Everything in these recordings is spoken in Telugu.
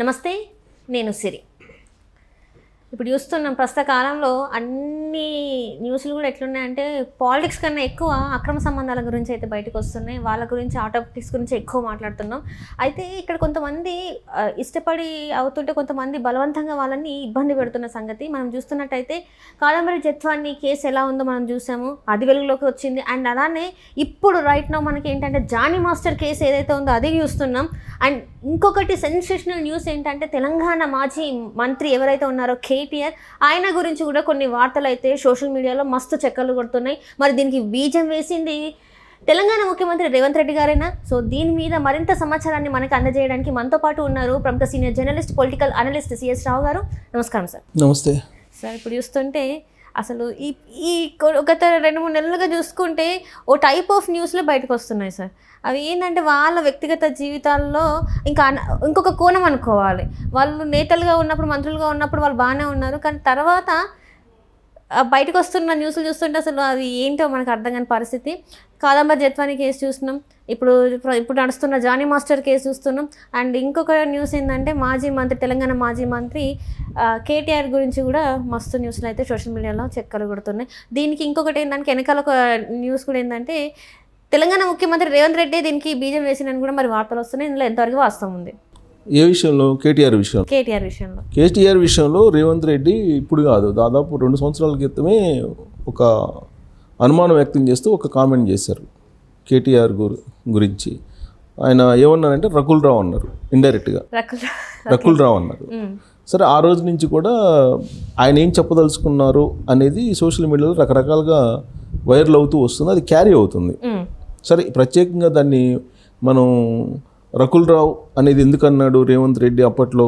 నమస్తే, నేను సిరి. ఇప్పుడు చూస్తున్నాం ప్రస్తుత కాలంలో అన్ని న్యూస్లు కూడా ఎట్లున్నాయంటే పాలిటిక్స్ కన్నా ఎక్కువ అక్రమ సంబంధాల గురించి అయితే బయటకు వస్తున్నాయి. వాళ్ళ గురించి, ఆటోపిటిక్స్ గురించి ఎక్కువ మాట్లాడుతున్నాం. అయితే ఇక్కడ కొంతమంది ఇష్టపడి అవుతుంటే కొంతమంది బలవంతంగా వాళ్ళని ఇబ్బంది పెడుతున్న సంగతి మనం చూస్తున్నట్టయితే కాదంబరి జత్వాని కేసు ఎలా ఉందో మనం చూసాము, అది వెలుగులోకి వచ్చింది. అండ్ అలానే ఇప్పుడు రైట్ నౌ మనకి ఏంటంటే జానీ మాస్టర్ కేసు ఏదైతే ఉందో అది చూస్తున్నాం. అండ్ ఇంకొకటి సెన్సేషనల్ న్యూస్ ఏంటంటే తెలంగాణ మాజీ మంత్రి ఎవరైతే ఉన్నారో కేటీఆర్, ఆయన గురించి కూడా కొన్ని వార్తలు అయితే సోషల్ మీడియాలో మస్తు చెక్కలు కొడుతున్నాయి. మరి దీనికి బీజం వేసింది తెలంగాణ ముఖ్యమంత్రి రేవంత్ రెడ్డి గారైనా? సో దీని మీద మరింత సమాచారాన్ని మనకి అందజేయడానికి మనతో పాటు ఉన్నారు ప్రముఖ senior journalist, political analyst C S Rao garu. నమస్కారం సార్. నమస్తే సార్. ఇప్పుడు చూస్తుంటే అసలు ఈ గత 2-3 నెలలుగా చూసుకుంటే ఓ టైప్ ఆఫ్ న్యూస్లో బయటకు వస్తున్నాయి సార్. అవి ఏంటంటే వాళ్ళ వ్యక్తిగత జీవితాల్లో ఇంకొక కోణం అనుకోవాలి. వాళ్ళు నేతలుగా ఉన్నప్పుడు, మంత్రులుగా ఉన్నప్పుడు వాళ్ళు బాగానే ఉన్నారు, కానీ తర్వాత బయటకు వస్తున్న న్యూస్లు చూస్తుంటే అసలు అది ఏంటో మనకు అర్థం కాని పరిస్థితి. కాదంబరి జత్వాని కేసు చూస్తున్నాం, ఇప్పుడు నడుస్తున్న జానీ మాస్టర్ కేసు చూస్తున్నాం. అండ్ ఇంకొక న్యూస్ ఏంటంటే తెలంగాణ మాజీ మంత్రి కేటీఆర్ గురించి కూడా మస్తు న్యూస్లు అయితే సోషల్ మీడియాలో చెక్కలు కొడుతున్నాయి. దీనికి ఇంకొకటి ఏంటంటే వెనకాల ఒక న్యూస్ కూడా ఏంటంటే తెలంగాణ ముఖ్యమంత్రి రేవంత్ రెడ్డి దీనికి బీజం వేసినని కూడా మరి వార్తలు వస్తున్నాయి. ఇందులో ఎంతవరకు వాస్తవం ఉంది? ఏ విషయంలో? కేటీఆర్ విషయంలో రేవంత్ రెడ్డి ఇప్పుడు కాదు, దాదాపు 2 సంవత్సరాల క్రితమే ఒక అనుమానం వ్యక్తం చేస్తూ ఒక కామెంట్ చేశారు కేటీఆర్ గురించి. ఆయన ఏమన్నారంటే రకుల్ రావు అన్నారు, ఇండైరెక్ట్గా రకుల్ రావు అన్నారు. సరే, ఆ రోజు నుంచి కూడా ఆయన ఏం చెప్పదలుచుకున్నారు అనేది సోషల్ మీడియాలో రకరకాలుగా వైరల్ అవుతూ వస్తుంది, అది క్యారీ అవుతుంది. సరే, ప్రత్యేకంగా దాన్ని మనం రకుల్ రావు అనేది ఎందుకన్నాడు రేవంత్ రెడ్డి అప్పట్లో,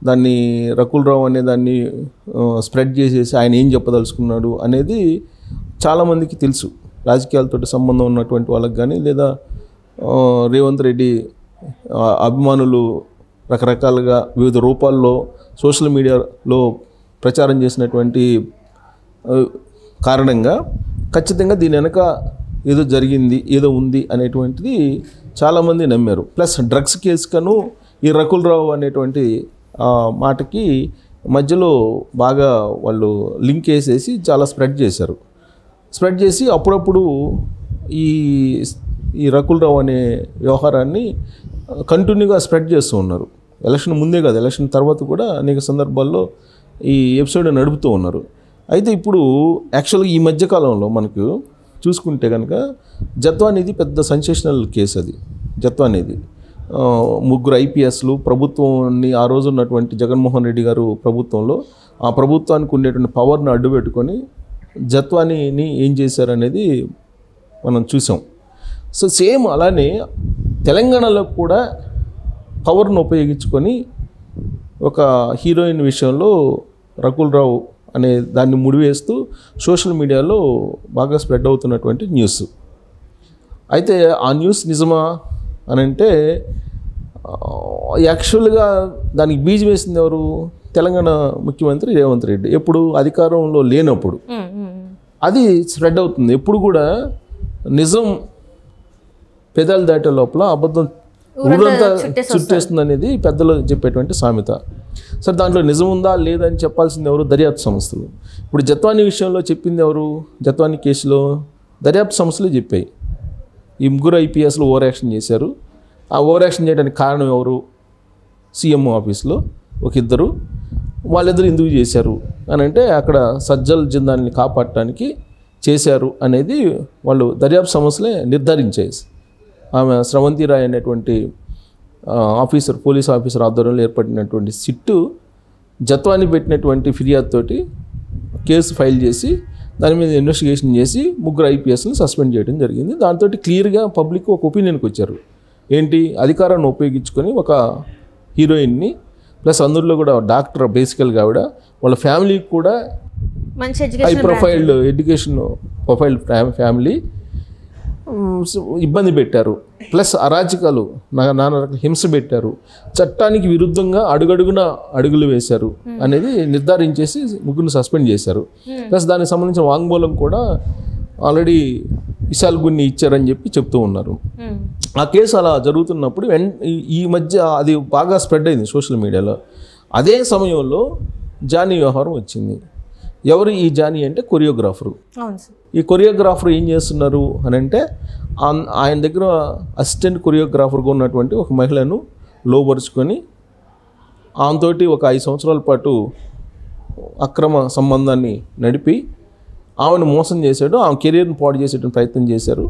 దాన్ని రకుల్ రావు అనే దాన్ని స్ప్రెడ్ చేసేసి ఆయన ఏం చెప్పదలుచుకున్నాడు అనేది చాలామందికి తెలుసు. రాజకీయాలతో సంబంధం ఉన్నటువంటి వాళ్ళకి కానీ, లేదా రేవంత్ రెడ్డి అభిమానులు రకరకాలుగా వివిధ రూపాల్లో సోషల్ మీడియాలో ప్రచారం చేసినటువంటి కారణంగా ఖచ్చితంగా దీని వెనక ఏదో జరిగింది, ఏదో ఉంది అనేటువంటిది చాలామంది నమ్మారు. ప్లస్ డ్రగ్స్ కేసు కను ఈ రకుల్ రావు అనేటువంటి మాటకి మధ్యలో బాగా వాళ్ళు లింక్ వేసేసి చాలా స్ప్రెడ్ చేసి అప్పుడప్పుడు ఈ రకుల్ రావు అనే వ్యవహారాన్ని కంటిన్యూగా స్ప్రెడ్ చేస్తూ ఉన్నారు. ఎలక్షన్ ముందే కాదు, ఎలక్షన్ తర్వాత కూడా అనేక సందర్భాల్లో ఈ ఎపిసోడ్ నడుపుతూ ఉన్నారు. అయితే ఇప్పుడు యాక్చువల్గా ఈ మధ్యకాలంలో మనకు చూసుకుంటే కనుక జత్వానిది పెద్ద సెన్సేషనల్ కేసు. అది జత్వానిది 3 IPSలు ప్రభుత్వాన్ని, ఆ రోజు ఉన్నటువంటి జగన్మోహన్ రెడ్డి గారు ప్రభుత్వంలో ఆ ప్రభుత్వానికి ఉండేటువంటి పవర్ని అడ్డుపెట్టుకొని జత్వానిని ఏం చేశారనేది మనం చూసాం. సో సేమ్ అలానే తెలంగాణలో కూడా పవర్ను ఉపయోగించుకొని ఒక హీరోయిన్ విషయంలో రకుల్ రావు అనే దాన్ని ముడివేస్తూ సోషల్ మీడియాలో బాగా స్ప్రెడ్ అవుతున్నటువంటి న్యూస్. అయితే ఆ న్యూస్ నిజమా అని అంటే యాక్చువల్గా దానికి బీజం వేసింది ఎవరు? తెలంగాణ ముఖ్యమంత్రి రేవంత్ రెడ్డి. ఎప్పుడు అధికారంలో లేనప్పుడు అది స్ప్రెడ్ అవుతుంది. ఎప్పుడు కూడా నిజం పెదాలు దాటే లోపల అబద్ధం ఊరంతా చుట్టేస్తుంది అనేది పెద్దలు చెప్పేటువంటి సామెత. సరే, దాంట్లో నిజం ఉందా లేదా అని చెప్పాల్సింది ఎవరు? దర్యాప్తు సంస్థలు. ఇప్పుడు జత్వాని విషయంలో చెప్పింది ఎవరు? జత్వాని కేసులో దర్యాప్తు సంస్థలు చెప్పాయి ఈ 3 IPSలు ఓవర్ యాక్షన్ చేశారు. ఆ ఓవర్ యాక్షన్ చేయడానికి కారణం ఎవరు? CM ఆఫీస్లో ఇద్దరు. వాళ్ళిద్దరు ఎందుకు చేశారు అని అంటే అక్కడ సజ్జల్ జిందాల్ని కాపాడటానికి చేశారు అనేది వాళ్ళు దర్యాప్తు సంస్థలే నిర్ధారించాయి. ఆమె స్రవంతి రాయ్ అనేటువంటి పోలీస్ ఆఫీసర్ ఆధ్వర్యంలో ఏర్పడినటువంటి సిట్టు జత్వాని పెట్టినటువంటి ఫిర్యాదుతోటి కేసు ఫైల్ చేసి దాని మీద ఇన్వెస్టిగేషన్ చేసి 3 IPSని సస్పెండ్ చేయడం జరిగింది. దాంతో క్లియర్గా పబ్లిక్ ఒక ఒపీనియన్కి వచ్చారు. ఏంటి? అధికారాన్ని ఉపయోగించుకొని ఒక హీరోయిన్ని, ప్లస్ అందులో కూడా డాక్టర్, బేసికల్గా ఆవిడ వాళ్ళ ఫ్యామిలీకి కూడా high profiled education profile family ఇబ్బంది పెట్టారు. ప్లస్ అరాచకాలు, నానా రకాల హింస పెట్టారు, చట్టానికి విరుద్ధంగా అడుగులు వేశారు అనేది నిర్ధారించేసి 3 సస్పెండ్ చేశారు. ప్లస్ దానికి సంబంధించిన వాంగ్మూలం కూడా ఆల్రెడీ విశాల్ గున్ని ఇచ్చారని చెప్తూ ఉన్నారు. ఆ కేసు అలా జరుగుతున్నప్పుడు ఈ మధ్య అది బాగా స్ప్రెడ్ అయింది సోషల్ మీడియాలో. అదే సమయంలో జానీ వ్యవహారం వచ్చింది. ఎవరు ఈ జానీ అంటే కొరియోగ్రాఫరు. ఈ కొరియోగ్రాఫర్ ఏం చేస్తున్నారు అని అంటే ఆయన దగ్గర అసిస్టెంట్ కొరియోగ్రాఫర్గా ఉన్నటువంటి ఒక మహిళను లోపరుచుకొని ఆమెతోటి ఒక 5 సంవత్సరాల పాటు అక్రమ సంబంధాన్ని నడిపి ఆమెను మోసం చేశాడు, ఆమె కెరీర్ని పాడు చేసేటువంటి ప్రయత్నం చేశారు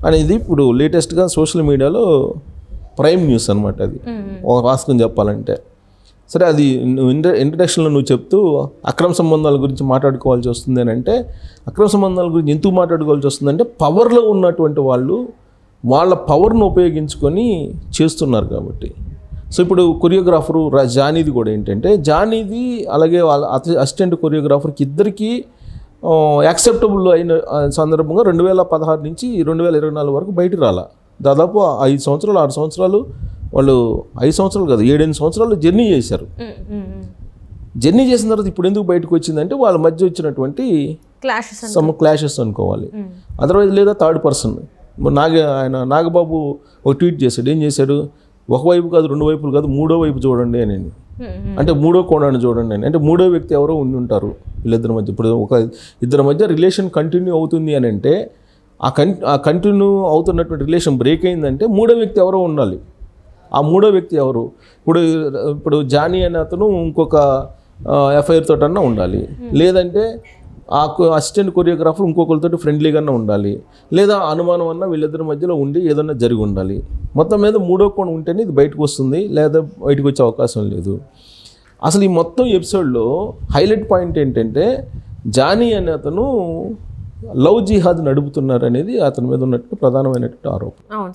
అనేది ఇప్పుడు లేటెస్ట్గా సోషల్ మీడియాలో ప్రైమ్ న్యూస్ అనమాట. అది ఒక వాస్తవం చెప్పాలంటే. సరే, అది ఇంట్రడక్షన్లో నువ్వు చెప్తూ అక్రమ సంబంధాల గురించి మాట్లాడుకోవాల్సి వస్తుంది అని అంటే, అక్రమ సంబంధాల గురించి ఎందుకు మాట్లాడుకోవాల్సి వస్తుందంటే పవర్లో ఉన్నటువంటి వాళ్ళు వాళ్ళ పవర్ను ఉపయోగించుకొని చేస్తున్నారు కాబట్టి. సో ఇప్పుడు కొరియోగ్రాఫరు జానీది కూడా ఏంటంటే, జానీది అలాగే వాళ్ళ అసిస్టెంట్ కొరియోగ్రాఫర్కి ఇద్దరికీ యాక్సెప్టబుల్ అయిన సందర్భంగా 2016 నుంచి 2024 వరకు బయట రాలా. దాదాపు 5 సంవత్సరాలు 6 సంవత్సరాలు వాళ్ళు 5 సంవత్సరాలు కాదు 7-8 సంవత్సరాలు జర్నీ చేశారు. జర్నీ చేసిన తర్వాత ఇప్పుడు ఎందుకు బయటకు వచ్చిందంటే వాళ్ళ మధ్య వచ్చినటువంటి క్లాషెస్ అనుకోవాలి. అదర్వైజ్ లేదా థర్డ్ పర్సన్ ఆయన నాగబాబు ఒక ట్వీట్ చేశాడు. ఏం చేశాడు? ఒకవైపు కాదు 2 వైపులు కాదు 3వ వైపు చూడండి అని. అంటే 3వ కోణాన్ని చూడండి అని. అంటే 3వ వ్యక్తి ఎవరో ఉండి ఉంటారు వీళ్ళిద్దరి మధ్య. ఇప్పుడు ఒక ఇద్దరి మధ్య రిలేషన్ కంటిన్యూ అవుతుంది అని అంటే ఆ కంటిన్యూ అవుతున్నటువంటి రిలేషన్ బ్రేక్ అయిందంటే 3వ వ్యక్తి ఎవరో ఉండాలి. ఆ 3వ వ్యక్తి ఎవరు? ఇప్పుడు జానీ అనే అతను ఇంకొక ఎఫ్ఐఆర్ తోటన్నా ఉండాలి, లేదంటే ఆ అసిస్టెంట్ కొరియోగ్రాఫర్ ఇంకొకరితో ఫ్రెండ్లీగానే ఉండాలి, లేదా అనుమానం అన్నా వీళ్ళిద్దరి మధ్యలో ఉండి ఏదన్నా జరిగి ఉండాలి. మొత్తం మీద 3వ కోణం ఉంటేనే ఇది బయటకు వస్తుంది, లేదా బయటకు వచ్చే అవకాశం లేదు. అసలు ఈ మొత్తం ఎపిసోడ్లో హైలైట్ పాయింట్ ఏంటంటే జానీ అనే అతను లవ్ జిహాద్ నడుపుతున్నారు అనేది అతని మీద ఉన్నట్టు ప్రధానమైనటువంటి ఆరోపణ.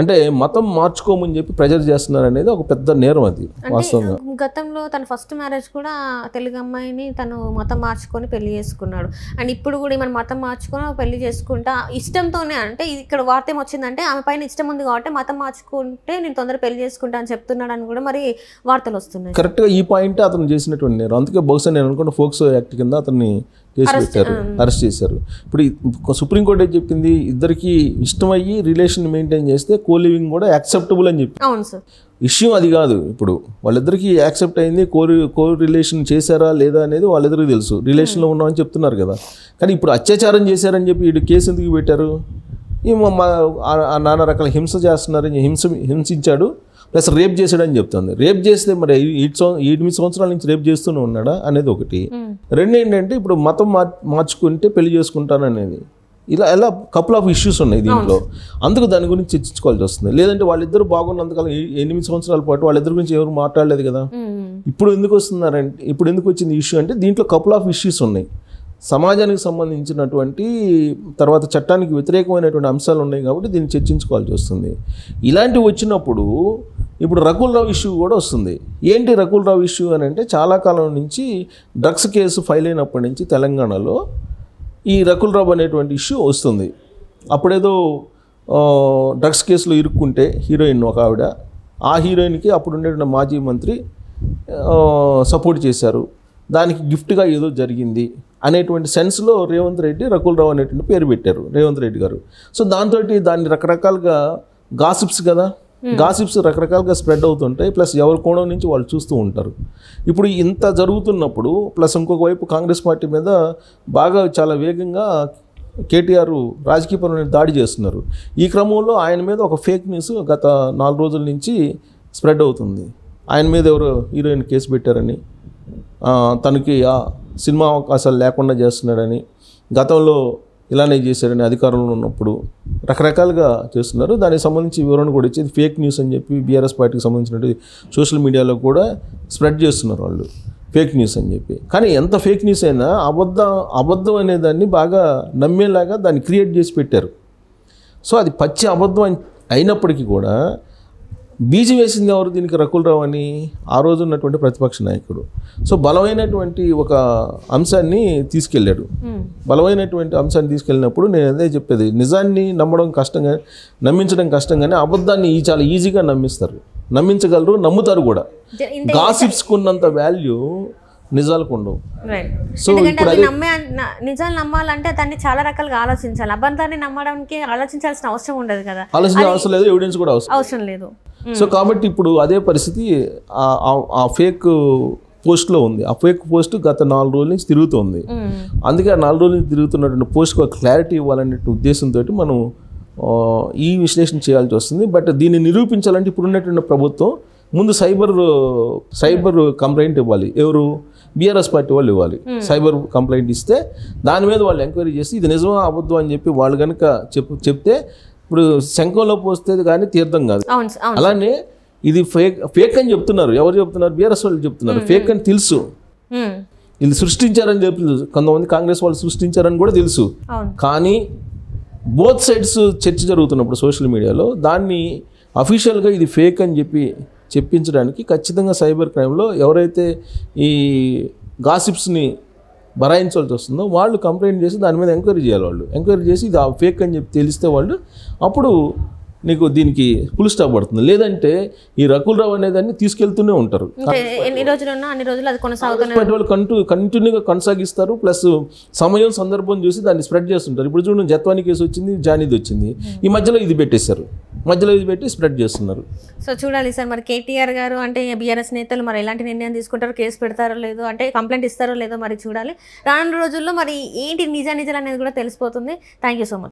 అంటే మతం మార్చుకోమని చెప్పి ప్రెజర్ చేస్తున్నారు అనేది ఒక పెద్ద నేరం. అది వాస్తవంగా గతంలో తన ఫస్ట్ మ్యారేజ్ కూడా తెలుగు అమ్మాయిని తను మతం మార్చుకొని పెళ్లి చేసుకున్నాడు. అండ్ ఇప్పుడు కూడా మన మతం మార్చుకొని పెళ్లి చేసుకుంటా ఇష్టంతోనే. అంటే ఇక్కడ వార్త ఏమొచ్చిందంటే ఆమె పైన ఇష్టం ఉంది కాబట్టి మతం మార్చుకుంటే నేను తొందరగా పెళ్లి చేసుకుంటా అని చెప్తున్నాడు అని కూడా మరి వార్తలు వస్తున్నాయి. కరెక్ట్గా ఈ పాయింట్ అతను చేసినటువంటి నేరం. అందుకే బహుశా నేను అనుకున్న ఫోక్సో యాక్ట్ కింద అతన్ని కేసు పెట్టారు, అరెస్ట్ చేశారు. ఇప్పుడు సుప్రీంకోర్టు ఏం చెప్పింది? ఇద్దరికి ఇష్టమయ్యి రిలేషన్ మెయింటైన్ చేస్తే కో లివింగ్ కూడా యాక్సెప్టబుల్ అని చెప్పి. అవును సార్. ఇష్యూ అది కాదు. ఇప్పుడు వాళ్ళిద్దరికి యాక్సెప్ట్ అయింది, కో రిలేషన్ చేశారా లేదా అనేది వాళ్ళిద్దరికి తెలుసు, రిలేషన్లో ఉన్నామని చెప్తున్నారు కదా. కానీ ఇప్పుడు అత్యాచారం చేశారని చెప్పి వీడు కేసు ఎందుకు పెట్టారు? నానా రకాల హింస చేస్తున్నారని హింసించాడు, ప్లస్ రేప్ చేశాడని చెప్తుంది. రేప్ చేస్తే మరి 8 సంవత్సరాల నుంచి రేప్ చేస్తూనే ఉన్నాడా అనేది ఒకటి. రెండు ఏంటంటే ఇప్పుడు మతం మార్చుకుంటే పెళ్లి చేసుకుంటాను అనేది. ఇలా కపుల్ ఆఫ్ ఇష్యూస్ ఉన్నాయి దీంట్లో. అందుకు దాని గురించి చర్చించుకోవాల్సి వస్తుంది. లేదంటే వాళ్ళిద్దరు బాగున్నంతకాలం 8 సంవత్సరాల పాటు వాళ్ళిద్దరి గురించి ఎవరు మాట్లాడలేదు కదా. ఇప్పుడు ఎందుకు వస్తున్నారంటే, ఇప్పుడు ఎందుకు వచ్చింది ఇష్యూ అంటే దీంట్లో కపుల్ ఆఫ్ ఇష్యూస్ ఉన్నాయి. సమాజానికి సంబంధించినటువంటి తర్వాత చట్టానికి వ్యతిరేకమైనటువంటి అంశాలు ఉన్నాయి కాబట్టి దీన్ని చర్చించుకోవాల్సి వస్తుంది. ఇలాంటివి వచ్చినప్పుడు ఇప్పుడు రకుల్ రావు ఇష్యూ కూడా వస్తుంది. ఏంటి రకుల్ రావు ఇష్యూ అని అంటే, చాలా కాలం నుంచి డ్రగ్స్ కేసు ఫైల్ అయినప్పటి నుంచి తెలంగాణలో ఈ రకుల్ రావు అనేటువంటి ఇష్యూ వస్తుంది. అప్పుడేదో డ్రగ్స్ కేసులో ఇరుక్కుంటే హీరోయిన్ ఒక ఆవిడ, ఆ హీరోయిన్కి అప్పుడు ఉండేటువంటి మాజీ మంత్రి సపోర్ట్ చేశారు, దానికి గిఫ్ట్గా ఏదో జరిగింది అనేటువంటి సెన్స్లో రేవంత్ రెడ్డి రకుల్ రావు అనేటువంటి పేరు పెట్టారు రేవంత్ రెడ్డి గారు. సో దాంతో దాన్ని రకరకాలుగా గాసిప్స్ కదా, గాసిప్స్ రకరకాలుగా స్ప్రెడ్ అవుతుంటాయి. ప్లస్ ఎవరి కోణం నుంచి వాళ్ళు చూస్తూ ఉంటారు. ఇప్పుడు ఇంత జరుగుతున్నప్పుడు ప్లస్ ఇంకొక వైపు కాంగ్రెస్ పార్టీ మీద బాగా చాలా వేగంగా కేటీఆర్ రాజకీయపరమైన దాడి చేస్తున్నారు. ఈ క్రమంలో ఆయన మీద ఒక ఫేక్ న్యూస్ గత 4 రోజుల నుంచి స్ప్రెడ్ అవుతుంది. ఆయన మీద ఎవరో హీరోయిన్ కేసు పెట్టారని, తనకి సినిమా అవకాశాలు లేకుండా చేస్తున్నాడని, గతంలో ఇలానే చేశారని అధికారంలో ఉన్నప్పుడు రకరకాలుగా చేస్తున్నారు. దానికి సంబంధించి వివరణ కూడా ఇచ్చేది ఫేక్ న్యూస్ అని చెప్పి బీఆర్ఎస్ పార్టీకి సంబంధించినట్టు సోషల్ మీడియాలో కూడా స్ప్రెడ్ చేస్తున్నారు వాళ్ళు, ఫేక్ న్యూస్ అని చెప్పి. కానీ ఎంత ఫేక్ న్యూస్ అయినా అబద్ధం అనే దాన్ని బాగా నమ్మేలాగా దాన్ని క్రియేట్ చేసి పెట్టారు. సో అది పచ్చి అబద్ధం అయినప్పటికీ కూడా బీజం వేసింది ఎవరు దీనికి? రకుల్ రావు అని ఆ రోజు ఉన్నటువంటి ప్రతిపక్ష నాయకుడు. సో బలమైనటువంటి ఒక అంశాన్ని తీసుకెళ్ళాడు. బలమైనటువంటి అంశాన్ని తీసుకెళ్ళినప్పుడు నేను అదే చెప్పేది, నిజాన్ని నమ్మించడం కష్టం కానీ అబద్ధాన్ని చాలా ఈజీగా నమ్మించగలరు, నమ్ముతారు కూడా. గాసిప్స్కి ఉన్నంత వాల్యూ నిజాలకు ఉండవు. రైట్. సో ఎందుకంటే ఇప్పుడు అవి నిజాలు నమ్మాలంటే దాన్ని చాలా రకాలుగా ఆలోచించాలి. అబద్ధాన్ని నమ్మడానికి ఆలోచించాల్సిన అవసరం ఉండదు కదా, ఆలోచన అవసరం లేదు, ఎవిడెన్స్ కూడా అవసరం లేదు. సో కాబట్టి ఇప్పుడు అదే పరిస్థితి ఆ ఫేక్ పోస్ట్లో ఉంది. ఆ ఫేక్ పోస్ట్ గత 4 రోజుల నుంచి తిరుగుతుంది. అందుకే ఆ 4 రోజుల నుంచి తిరుగుతున్నటువంటి పోస్ట్కి ఒక క్లారిటీ ఇవ్వాలనే ఉద్దేశంతో మనం ఈ విశ్లేషణ చేయాల్సి వస్తుంది. బట్ దీన్ని నిరూపించాలంటే ఇప్పుడు ఉన్నటువంటి ప్రభుత్వం ముందు సైబర్ కంప్లైంట్ ఇవ్వాలి. ఎవరు? బీఆర్ఎస్ పార్టీ వాళ్ళు ఇవ్వాలి. సైబర్ కంప్లైంట్ ఇస్తే దాని మీద వాళ్ళు ఎంక్వైరీ చేసి ఇది నిజమా అబద్ధం అని చెప్పి వాళ్ళు కనుక చెప్తే ఇప్పుడు శంఖంలో పోస్తే కానీ తీర్థం కాదు. అలానే ఇది ఫేక్ అని చెప్తున్నారు. ఎవరు చెప్తున్నారు? బీఆర్ఎస్ వాళ్ళు చెప్తున్నారు. ఫేక్ అని తెలుసు, ఇది సృష్టించారని చెప్పి కొంతమంది కాంగ్రెస్ వాళ్ళు సృష్టించారని కూడా తెలుసు. కానీ బోత్ సైడ్స్ చర్చ జరుగుతున్నప్పుడు సోషల్ మీడియాలో దాన్ని అఫీషియల్గా ఇది ఫేక్ అని చెప్పి చెప్పించడానికి ఖచ్చితంగా సైబర్ క్రైమ్లో ఎవరైతే ఈ గాసిప్స్ని బరాయించాల్సి వస్తుందో వాళ్ళు కంప్లైంట్ చేసి దాని మీద ఎంక్వైరీ చేయాలి. వాళ్ళు ఎంక్వైరీ చేసి ఇది ఫేక్ అని చెప్పి తెలిస్తే వాళ్ళు అప్పుడు నీకు దీనికి ఫుల్ స్టాప్ పడుతుంది. లేదంటే ఈ రకుల్ రావు అనేదాన్ని తీసుకెళ్తూనే ఉంటారు. వాళ్ళు కంటిన్యూగా కొనసాగిస్తారు. ప్లస్ సమయం సందర్భం చూసి దాన్ని స్ప్రెడ్ చేస్తుంటారు. ఇప్పుడు చూడండి, జత్వాని కేసు వచ్చింది, జానీది వచ్చింది, ఈ మధ్యలో ఇది పెట్టేశారు, మధ్యలో ఇది పెట్టి స్ప్రెడ్ చేస్తున్నారు. సో చూడాలి సార్, మరి కేటీఆర్ గారు అంటే బీఆర్ఎస్ నేతలు మరి ఎలాంటి నిర్ణయం తీసుకుంటారో, కేసు పెడతారో లేదో, అంటే కంప్లైంట్ ఇస్తారో లేదో మరి చూడాలి. రానున్న రోజుల్లో మరి ఏంటి నిజాలు అనేది కూడా తెలిసిపోతుంది. Thank you so much.